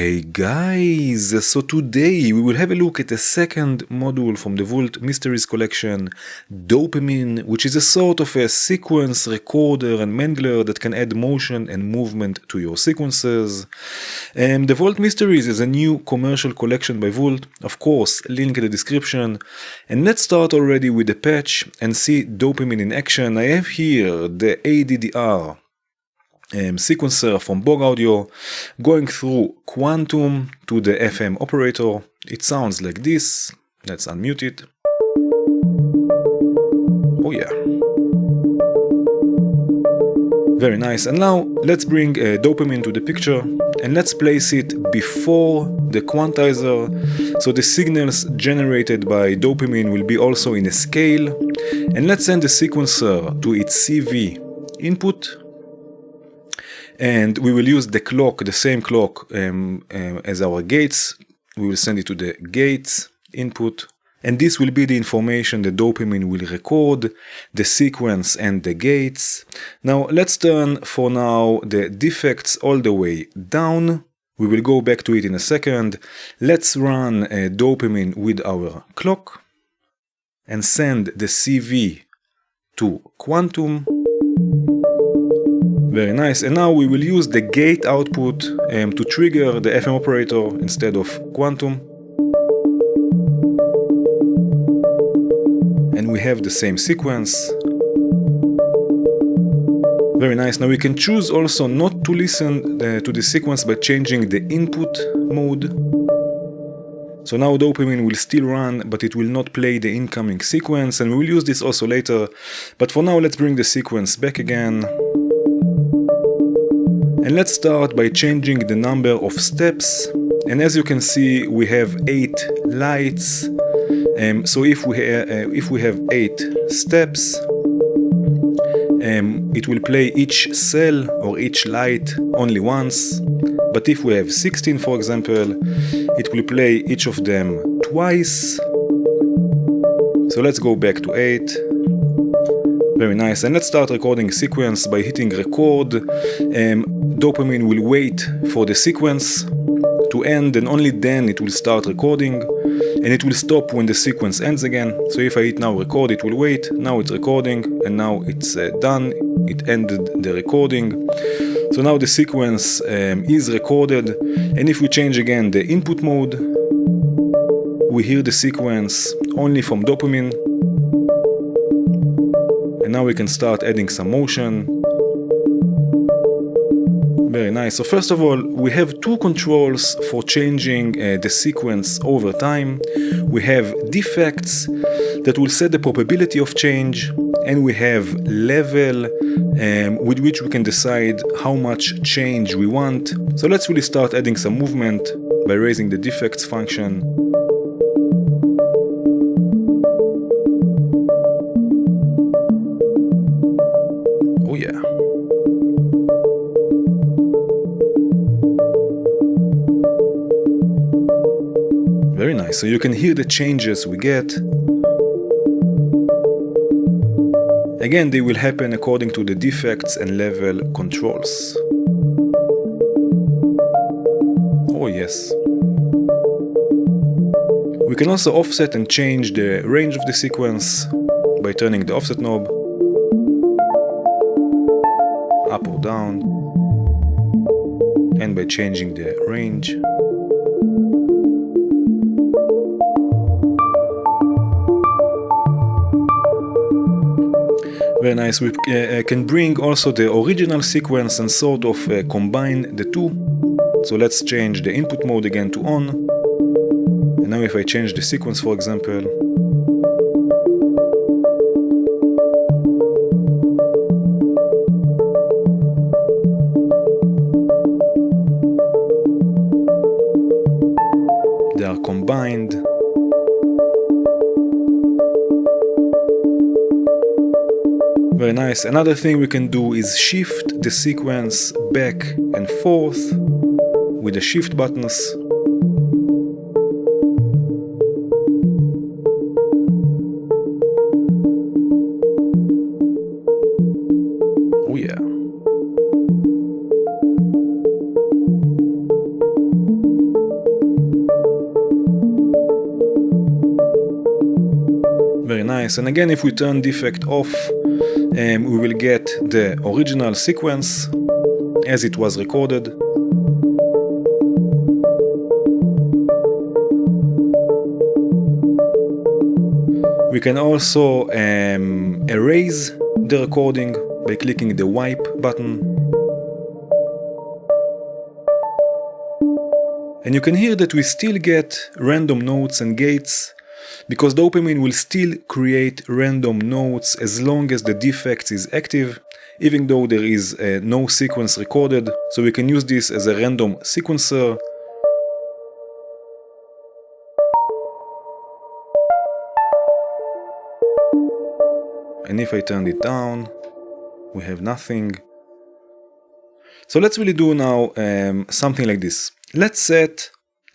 Hey guys, so today we will have a look at the second module from the Vult Mysteries collection, Dopamine, which is a sort of a sequence recorder and mangler that can add motion and movement to your sequences. The Vult Mysteries is a new commercial collection by Vult, of course, link in the description. And let's start already with the patch and see Dopamine in action. I have here the ADDR sequencer from BogAudio going through quantum to the FM operator. It sounds like this. Let's unmute it. Oh yeah. Very nice. And now let's bring Dopamine to the picture and let's place it before the quantizer. So the signals generated by Dopamine will be also in a scale. And let's send the sequencer to its CV input. And we will use the clock, the same clock as our gates. We will send it to the gates input. And this will be the information the Dopamine will record, the sequence and the gates. Now let's turn for now the defects all the way down. We will go back to it in a second. Let's run Dopamine with our clock and send the CV to quantum. Very nice. And now we will use the gate output to trigger the FM operator instead of quantum. And we have the same sequence. Very nice. Now we can choose also not to listen to the sequence by changing the input mode. So now Dopamine will still run, but it will not play the incoming sequence. And we will use this also later. But for now, let's bring the sequence back again. And let's start by changing the number of steps. And as you can see, we have 8 lights. So if we have 8 steps, it will play each cell or each light only once. But if we have 16, for example, it will play each of them twice. So let's go back to 8. Very nice. And let's start recording a sequence by hitting record. Dopamine will wait for the sequence to end and only then it will start recording. And it will stop when the sequence ends again. So if I hit now record, it will wait. Now it's recording and now it's done. It ended the recording. So now the sequence is recorded. And if we change again the input mode, we hear the sequence only from Dopamine. And now we can start adding some motion. Very nice. So first of all, we have 2 controls for changing the sequence over time. We have defects that will set the probability of change, and we have level with which we can decide how much change we want. So let's really start adding some movement by raising the defects function. Oh yeah. Very nice. So you can hear the changes we get. Again, they will happen according to the defects and level controls. Oh yes. We can also offset and change the range of the sequence by turning the offset knob up or down and by changing the range. Very nice. We can bring also the original sequence and sort of combine the two. So let's change the input mode again to on. And now if I change the sequence, for example, they are combined. Very nice. Another thing we can do is shift the sequence back and forth with the shift buttons. Oh yeah. nice. And again, if we turn defect off, we will get the original sequence as it was recorded. We can also erase the recording by clicking the wipe button. And you can hear that we still get random notes and gates, because Dopamine will still create random notes as long as the defect is active, even though there is no sequence recorded. So we can use this as a random sequencer. And if I turn it down, we have nothing. So let's really do now something like this. Let's set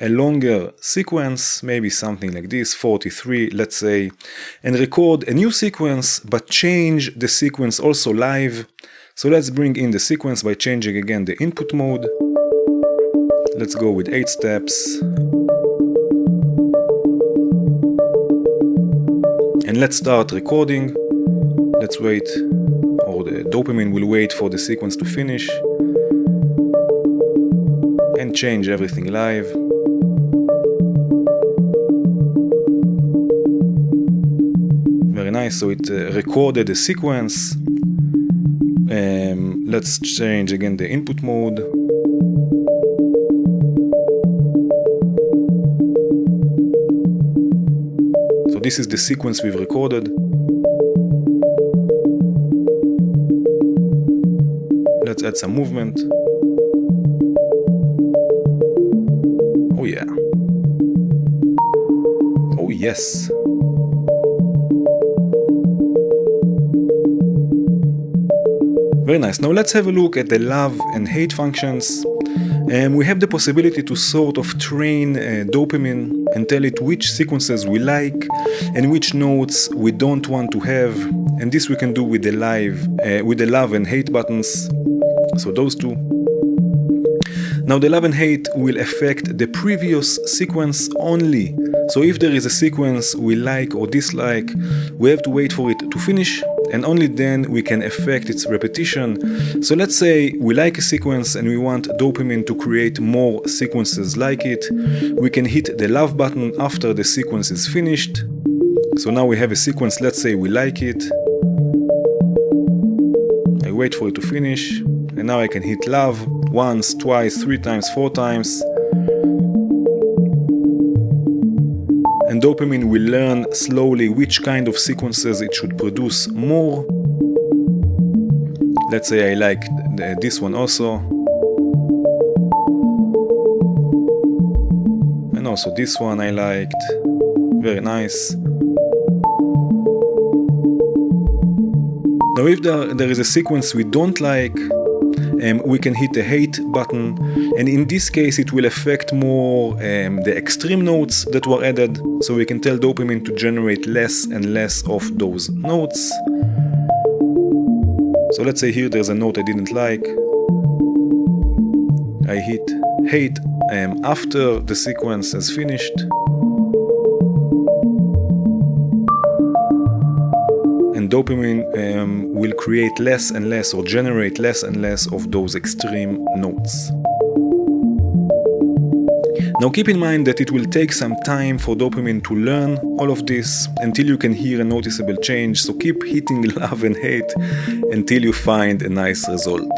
a longer sequence, maybe something like this, 43, let's say, and record a new sequence, but change the sequence also live. So let's bring in the sequence by changing again the input mode. Let's go with 8 steps. And let's start recording. Let's wait, or the Dopamine will wait for the sequence to finish. And change everything live. Very nice, so it recorded the sequence. Let's change again the input mode. So this is the sequence we've recorded. Let's add some movement. Oh yeah. Oh yes. Very nice. Now let's have a look at the love and hate functions. We have the possibility to sort of train Dopamine and tell it which sequences we like and which notes we don't want to have. And this we can do with the love and hate buttons. So those two. Now the love and hate will affect the previous sequence only. So if there is a sequence we like or dislike, we have to wait for it to finish, and only then we can affect its repetition. So let's say we like a sequence and we want Dopamine to create more sequences like it. We can hit the love button after the sequence is finished. So now we have a sequence, let's say we like it. I wait for it to finish, and now I can hit love once, twice, 3 times, 4 times. And Dopamine will learn slowly which kind of sequences it should produce more. Let's say I like this one also. And also this one I liked. Very nice. Now if there is a sequence we don't like, we can hit the hate button, and in this case it will affect more the extreme notes that were added, so we can tell Dopamine to generate less and less of those notes. So let's say here there's a note I didn't like. I hit hate after the sequence has finished. And Dopamine will create less and less, or generate less and less of those extreme notes. Now keep in mind that it will take some time for Dopamine to learn all of this until you can hear a noticeable change, so keep hitting love and hate until you find a nice result.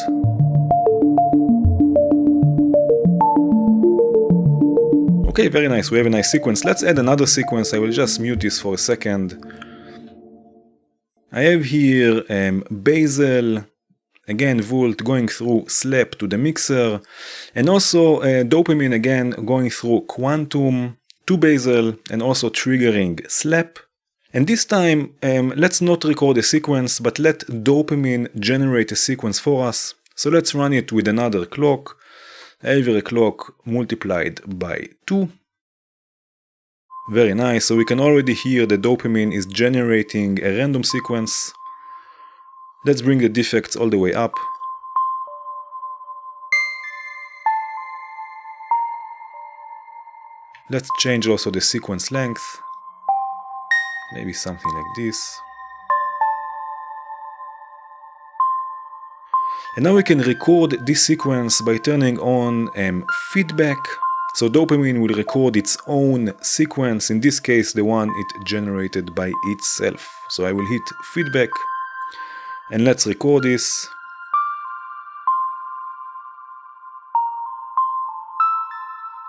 Okay, very nice, we have a nice sequence. Let's add another sequence. I will just mute this for a second. I have here Basal, again Vult going through slap to the mixer, and also Dopamine again going through Quantum to Basal and also triggering slap. And this time let's not record a sequence, but let Dopamine generate a sequence for us. So let's run it with another clock, every clock multiplied by 2. Very nice, so we can already hear the Dopamine is generating a random sequence. Let's bring the defects all the way up. Let's change also the sequence length. maybe something like this. And now we can record this sequence by turning on feedback. So dopamine will record its own sequence, in this case the one it generated by itself. So I will hit feedback and let's record this.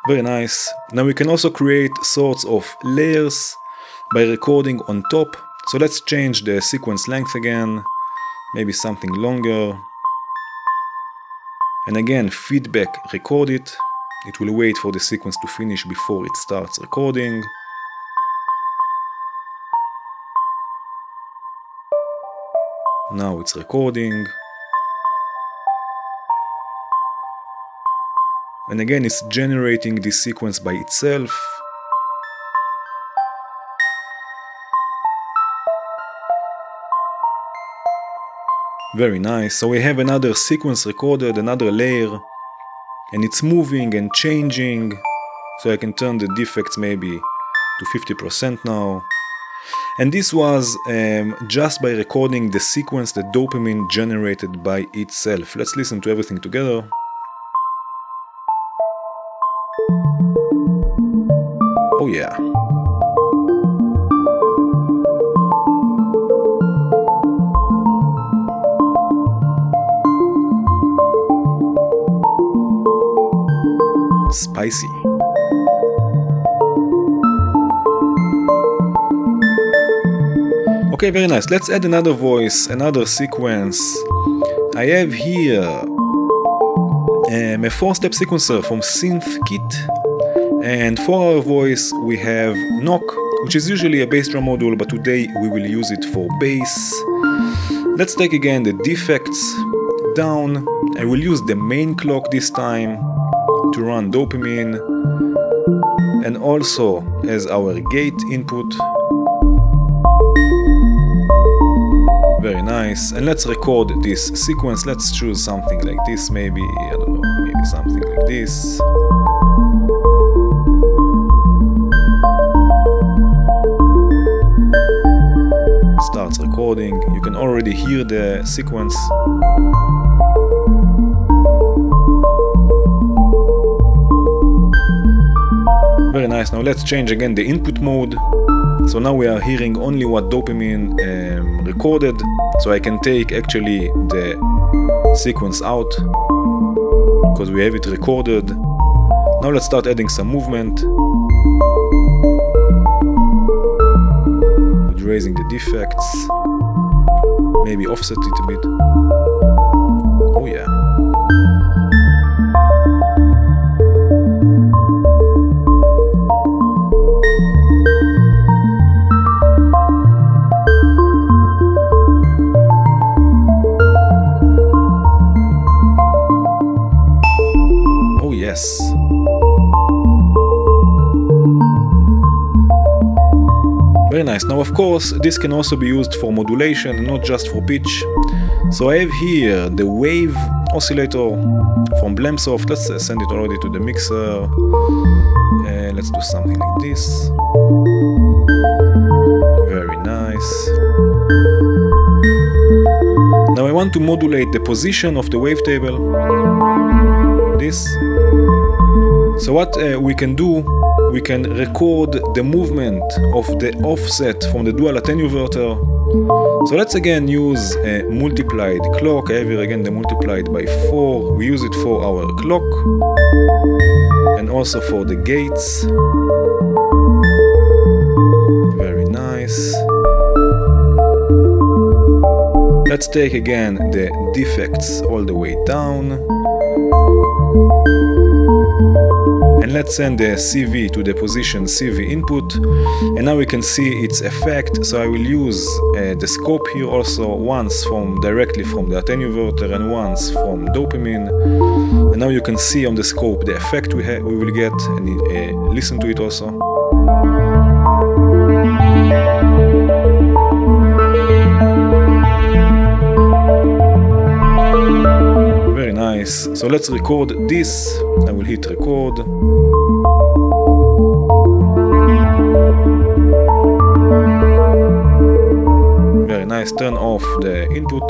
Very nice. Now we can also create sorts of layers by recording on top. So let's change the sequence length again, maybe something longer. And again, feedback, record it. It will wait for the sequence to finish before it starts recording. Now it's recording. And again, it's generating this sequence by itself. Very nice. So we have another sequence recorded, another layer. And it's moving and changing, so I can turn the defects maybe to 50% now. And this was just by recording the sequence that dopamine generated by itself. Let's listen to everything together. Oh yeah. Spicy. Okay, very nice. Let's add another voice, another sequence. I have here a 4-step sequencer from Synthkit. And for our voice we have knock, which is usually a bass drum module, but today we will use it for bass. Let's take again the defects down. I will use the main clock this time to run dopamine, and also as our gate input. Very nice. And let's record this sequence. Let's choose something like this, maybe, I don't know, maybe something like this. Starts recording. You can already hear the sequence. Very nice. Now let's change again the input mode. So now we are hearing only what dopamine recorded. So I can take actually the sequence out because we have it recorded. Now let's start adding some movement. With raising the defects. Maybe offset it a bit. Oh yeah. Yes. Very nice. Now of course this can also be used for modulation and not just for pitch. So I have here the wave oscillator from Blamsoft. Let's send it already to the mixer. Let's do something like this. Very nice. Now I want to modulate the position of the wavetable. This. So what we can do, we can record the movement of the offset from the dual attenuverter. So let's again use a multiplied clock. I have here again the multiplied by 4. We use it for our clock and also for the gates. Very nice. Let's take again the defects all the way down. And let's send the CV to the position CV input, and now we can see its effect. So I will use the scope here also, once directly from the attenuverter and once from dopamine. And now you can see on the scope the effect we will get, and listen to it also. Very nice. So let's record this. I will hit record. nice. Turn off the input.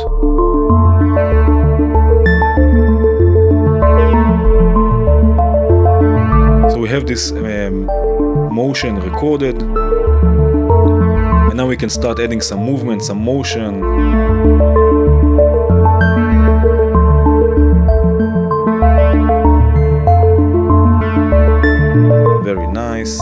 So we have this motion recorded, and now we can start adding some movement, some motion. Very nice.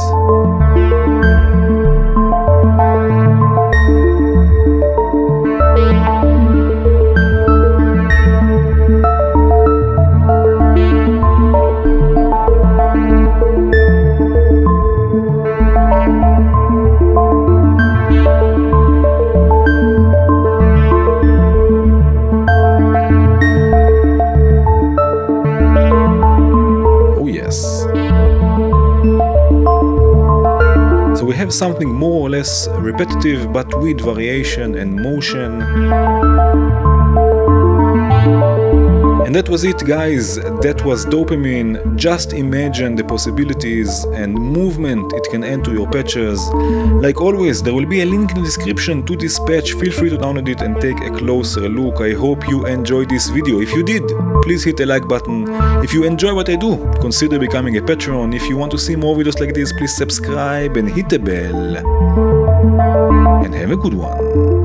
Something more or less repetitive, but with variation and motion. And that was it, guys. That was Dopamine. Just imagine the possibilities and movement it can add to your patches. Like always, there will be a link in the description to this patch. Feel free to download it and take a closer look. I hope you enjoyed this video. If you did, please hit the like button. If you enjoy what I do, consider becoming a patron. If you want to see more videos like this, please subscribe and hit the bell. And have a good one.